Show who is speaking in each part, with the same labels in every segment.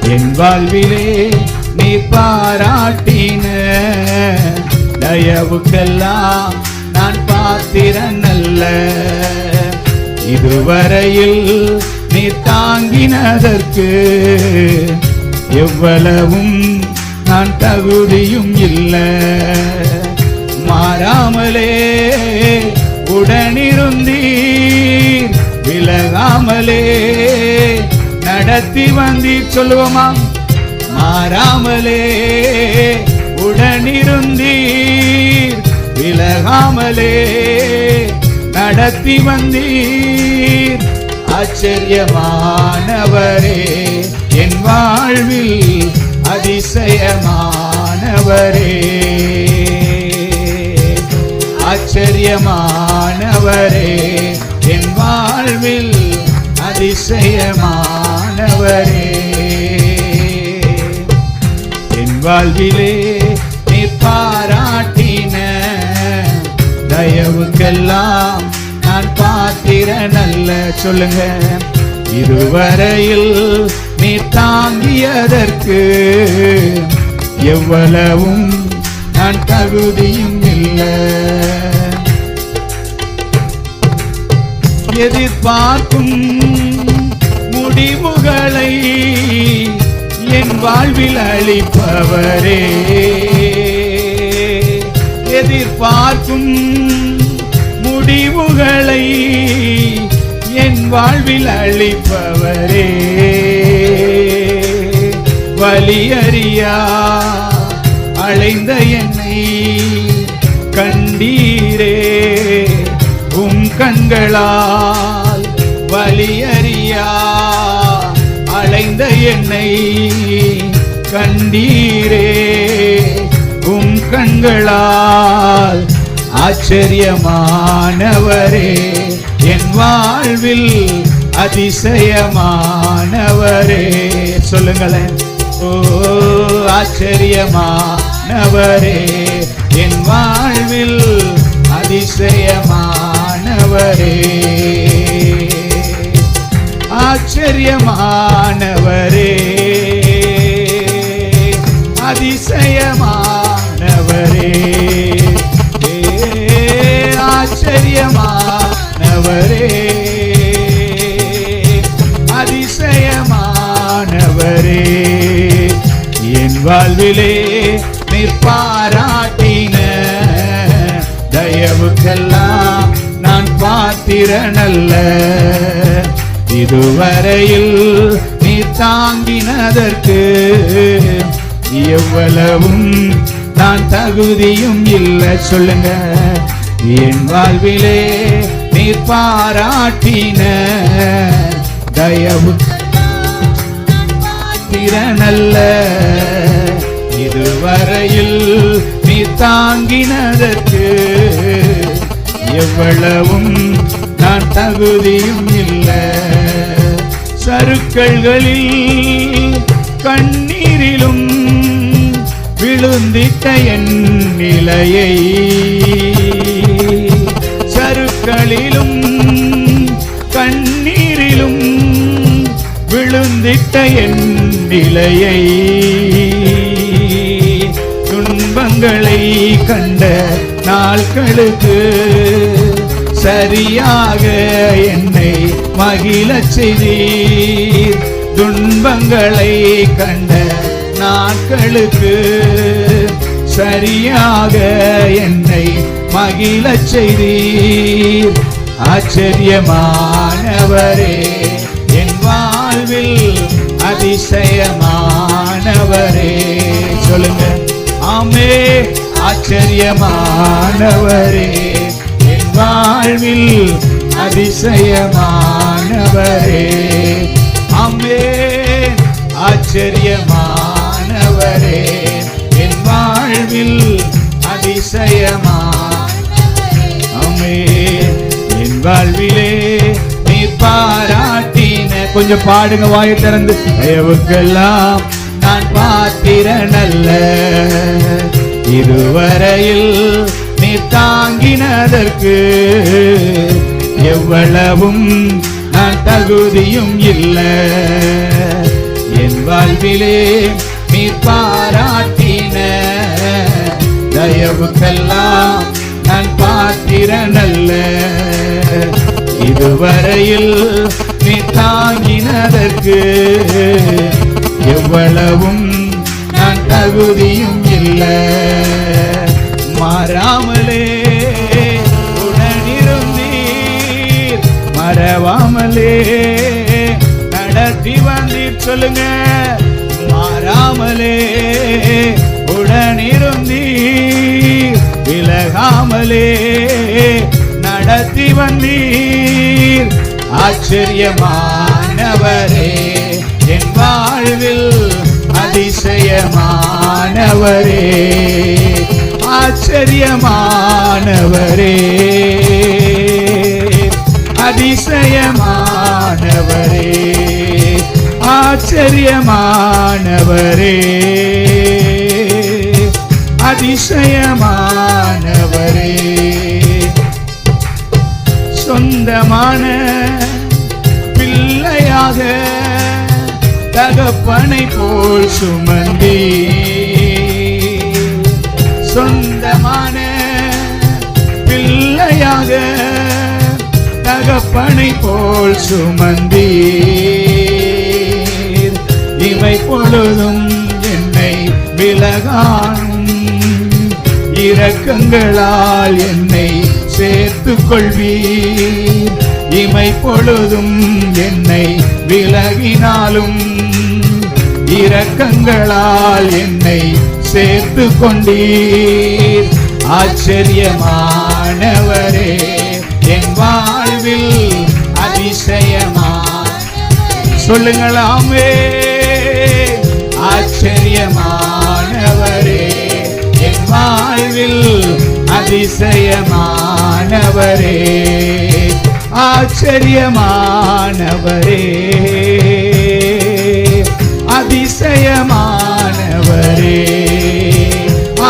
Speaker 1: என் வாழ்விலே நீ பாராட்டின தயவுக்கெல்லாம் நான் பாத்திரன் அல்ல. இதுவரையில் நீ தாங்கினதற்கு எவ்வளவும் நான் தகுதியும் இல்லை. மாறாமலே உடனிருந்தீர், விலகாமலே நடத்தி வந்தீர். சொல்லுவோமா? மாறாமலே உடனிருந்தீர், விலகாமலே நடத்தி வந்தீர். ஆச்சரியமானவரே, என் வாழ்வில் அதிசயமானவரே. ஆச்சரியமானவரே, என் வாழ்வில் அதிசயமானவரே. என் வாழ்விலே நீ பாராட்டின தயவுக்கெல்லாம் நான் பாத்திரன் அல்ல. சொல்லுங்க. இதுவரையில் நீ தாங்கியதற்கு எவ்வளவும் நான் தகுதியும் இல்லை. எதிர்பார்க்கும் முடிவுகளை என் வாழ்வில் அளிப்பவரே. எதிர்பார்க்கும் முடிவுகளை என் வாழ்வில் அளிப்பவரே. வலியறியா அலைந்த என்னை கண்டீரே உம் கண்களால். வலியறியா அலைந்த என்னை கண்டீரே உம் கண்களால். ஆச்சரியமானவரே, என் வாழ்வில் அதிசயமானவரே. சொல்லுங்களேன். ஓ ஆச்சரியமானவரே, என் வாழ்வில் அதிசயமானவரே. ஆச்சரியமானவரே, அதிசயமானவரே. ஆச்சரியமானவரே, அதிசயமானவரே. என் வாழ்விலே நீ பாராட்டின தயவுக்கெல்லாம் நான் பாத்திரன் அல்ல. இதுவரையில் நீ தாங்கினதற்கு எவ்வளவும் நான் தகுதியும் இல்லை. சொல்லுங்க. என் வாழ்விலே நீ பாராட்டின தயவு பாத்திரனல்ல. இதுவரையில் நீ தாங்கினதற்கு எவ்வளவும் நான் தகுதியும் இல்லை. சறுக்கல்களில் கண்ணீரிலும் விழுந்திட்ட என் நிலையை. சறுக்களிலும் கண்ணீரிலும் விழுந்திட்ட என் நிலையை. துன்பங்களை கண்ட நாட்களுக்கு சரியாக என்னை மகிழச் செய்தீர். துன்பங்களை கண்ட நாட்களுக்கு சரியாக என்னை மகிழச் செய்தீர். ஆச்சரியமானவரே, என் வாழ்வில் அதிசயமானவரே. சொல்லுங்க. ஆமே. ஆச்சரியமானவரே, என் வாழ்வில் அதிசயமானவரே. ஆமே. ஆச்சரியமானவரே, என் வாழ்வில் அதிசயமானவரே. ஆமே. என் வாழ்விலே நீ பாராட்டின. கொஞ்சம் பாடுங்க வாயை திறந்து. தயவுக்கெல்லாம் நான் பாத்திரன் அல்ல. இதுவரையில் நீ தாங்கினதற்கு எவ்வளவும் நான் தகுதியும் இல்லை. என் வாழ்விலே நீர் பாராட்டின தயவுக்கெல்லாம் நான் பாத்திரனல்ல. இதுவரையில் நீ தாங்கினதற்கு எவ்வளவும் நான் தகுதியும் இல்லை. மாறாமலே உடனிருந்தீர், மறவாமலே நடத்தி வந்தீர். சொல்லுங்க, மாறாமலே உடனிருந்தீர், விலகாமலே நடத்தி வந்தீர். ஆச்சரியமானவரே, என் வாழ்வில் அதிசயமானவரே, ஆச்சரியமானவரே, அதிசயமானவரே, ஆச்சரியமானவரே, அதிசயமானவரே. சொந்தமான பிள்ளையாக தகப்பனை போல் சுமந்தி, சொந்தமான பிள்ளையாக தகப்பனை போல் சுமந்தி, இவை பொழுதும் என்னை விலகானும் இரக்கங்களால் என்னை சேர்த்துக் கொள்வீர். இமை பொழுதும் என்னை விலகினாலும் இரக்கங்களால் என்னை சேர்த்து கொண்டீர். ஆச்சரியமானவரே, என் வாழ்வில் அதிசயமான, சொல்லுங்களாமே, ஆச்சரியமானவரே, என் வாழ்வில் அதிசயமானவரே, ஆச்சரியமானவரே, அதிசயமானவரே,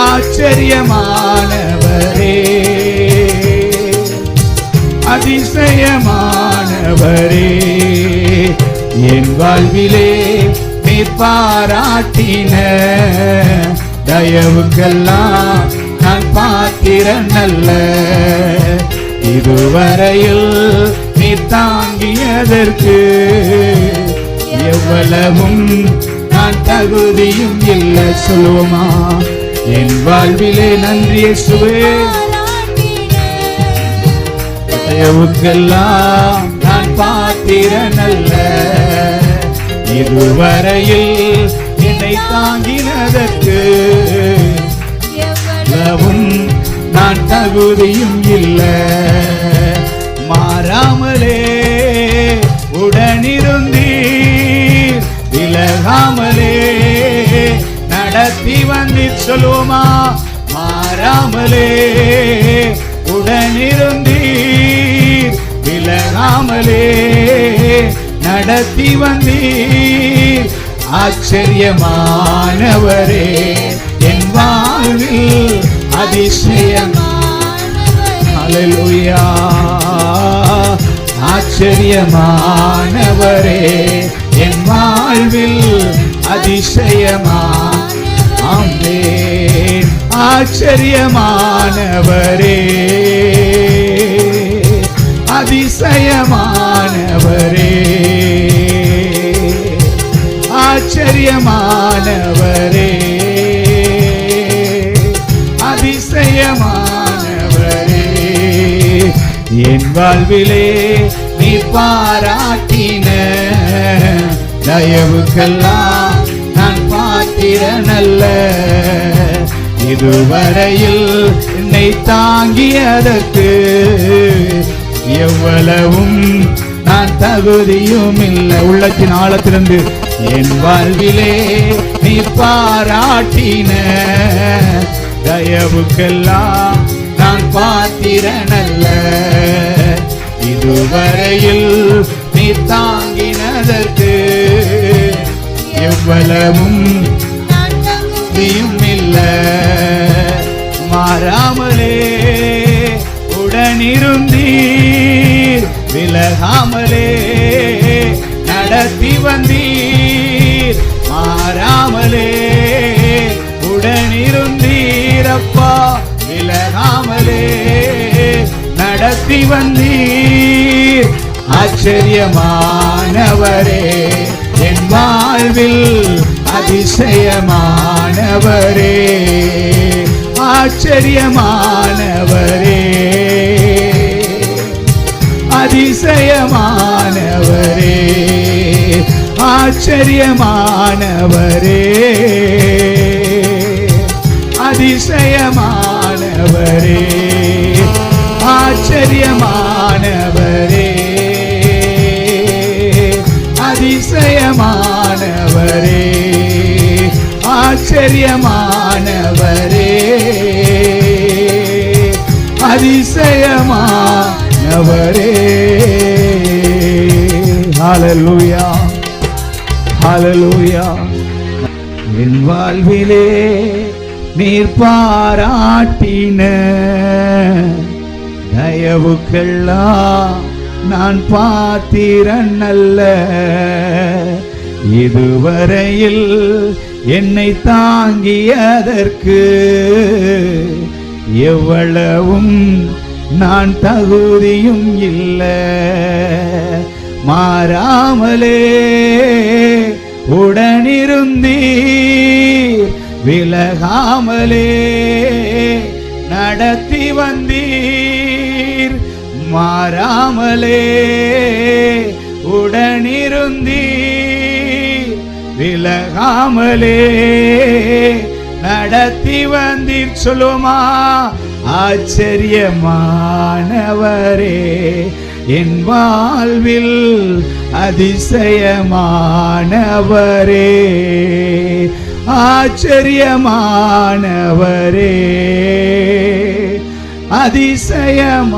Speaker 1: ஆச்சரியமானவரே, அதிசயமானவரே. என் வாழ்விலே நீர் பாராட்டின தயவுக்கெல்லாம் நான் பாத்திரனல்ல. இதுவரையில் நீர் தாங்கியதற்கு எவ்வளவும் நான் தகுதியும் இல்லை. சொல்லுவோமா, என் வாழ்விலே நன்றி இயேசுவே, தயவுக்கெல்லாம் நான் பாத்திரனல்ல. இதுவரையில் என்னை தாங்கினதற்கு எவ்வளவும் நான் தகுதியும் இல்லை. மாறாமலே உடனிருந்தீர், விலகாமலே நடத்தி வந்தீர். சொல்லுவோமா, மாறாமலே உடனிருந்தீர், விலகாமலே நடத்தி வந்தீர். ஆச்சரியமானவரே, என் வாழ்வில் அதிசயமானவரே. ஹல்லேலூயா. ஆச்சரியமானவரே, என் வாழ்வில் அதிசயமான, ஆமென். ஆச்சரியமானவரே, அதிசயமானவரே, ஆச்சரியமானவரே, அதிசயமானவரே. என் வாழ்விலே நீ பாராட்டின தயவுக்கெல்லாம் நான் பாத்திரனல்ல. இதுவரையில் என்னை தாங்கியதற்கு எவ்வளவும் நான் தகுதியும் இல்லை. உள்ளத்தின் ஆழத்திலிருந்து என் வாழ்விலே நீ பாராட்டின தயவுக்கெல்லாம் நான் பாத்திரனல்ல. இதுவரையில் நீ தாங்கினதற்கு எவ்வளவும் தகுதியும் இல்லை. மாறாமலே உடனிருந்தீர், விலகாமலே நடத்தி வந்தீர். அப்பா விலகாமலே நடத்தி வந்தீர். ஆச்சரியமானவரே, என் வாழ்வில் அதிசயமானவரே, ஆச்சரியமானவரே, அதிசயமானவரே, ஆச்சரியமானவரே, அதிசயமானவரே, ஆச்சரியமானவரே, அதிசயமானவரே, ஆச்சரியமானவரே, அதிசயமானவரே. ஹல்லேலூயா, ஹல்லேலூயா. என் வாழ்விலே நீர் பாராட்டின தயவுக்கெல்லாம் நான் பாத்திரன் அல்ல. இதுவரையில் என்னை தாங்கியதற்கு எவ்வளவும் நான் தகுதியும் இல்லை. மாறாமலே உடனிருந்தீர், விலகாமலே நடத்தி வந்தீர். மாறாமலே உடனிருந்தீர், விலகாமலே நடத்தி வந்தீர். சொல்லுமா, ஆச்சரியமானவரே, என் வாழ்வில் அதிசயமானவரே, ஆச்சரியமானவரே, அதிசயமானவரே.